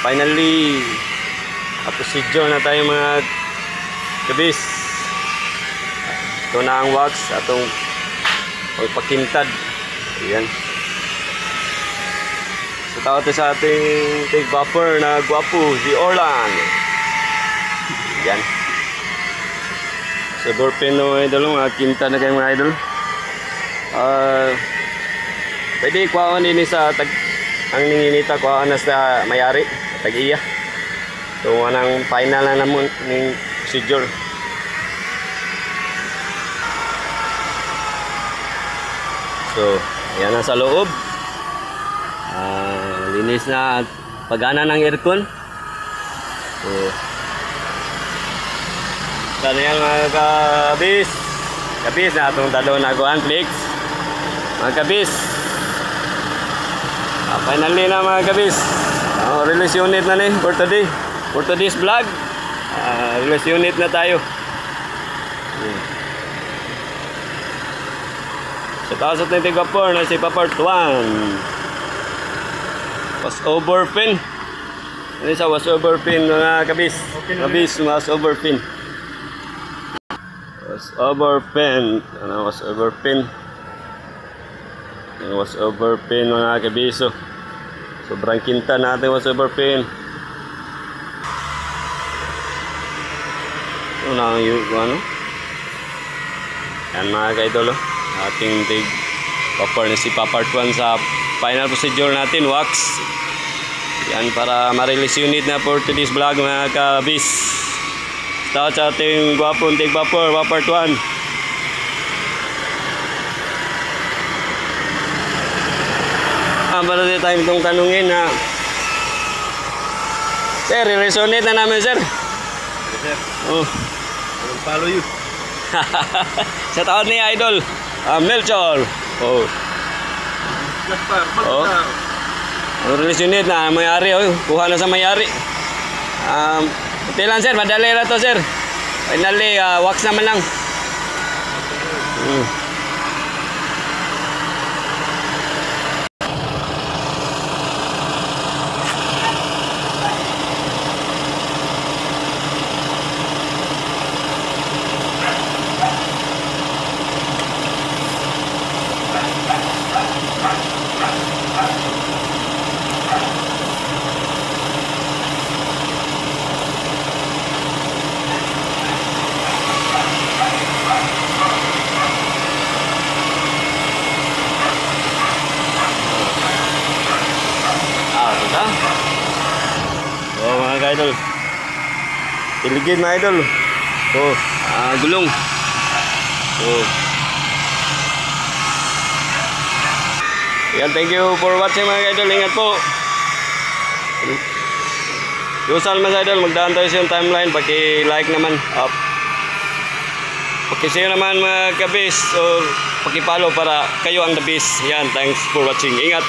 finally procedure na tayo mga kabis. Ito na ang wax atong pagpakintad. Ayan. So tawag ito sa ating take buffer na gwapo, si Orlan. Ayan. So door pin no idol, mga kinta na kayo mga idol. Pwede kuhaan din sa ang ninginita kuhaan na sa mayari tag-iya. So anang final na naman ning procedure. So yan na sa loob. Linis na pagana ng aircon. So sana yan mga kabis na itong talo na kuhaan flex mga kabis. Finally na mga kabis, release unit na for today, for today's vlog. Release unit na tayo. Sa taas at natin kapor na si part 1 was over pin. Ano sa was over pin mga kabis? Kabis was over pin. Was over pin. Ano was over pin? Ano was over pin mga kabiso. Sobrang kinta natin was over pin. Ano na yung ano? Yan mga kaidolo. Ating tig copper na si part 1 sa final procedure natin, wax. Yan para ma-release unit na for today's vlog mga kabis. Start sa ating gwapong tig vapor, part 1. Para di tayo itong tanungin na sir, resonate na namin sir. Sir, oh. Follow you. Sa taon ni Idol Melchor. Oh. Release unit na may-ari. Oh. Kuha na sa may-ari. Ito lang sir, madali na to sir. Finally, wax naman lang. Oh mga ka-idol, iligid mga idol. Oh, gulong. Oh. Yan, thank you for watching mga ka-idol. Ingat po. Usual mga idol, magdaan tayo sa timeline. Paki-like naman. Paki-share naman mga kabis. Or paki-follow para kayo ang the best. Yan, thanks for watching. Ingat.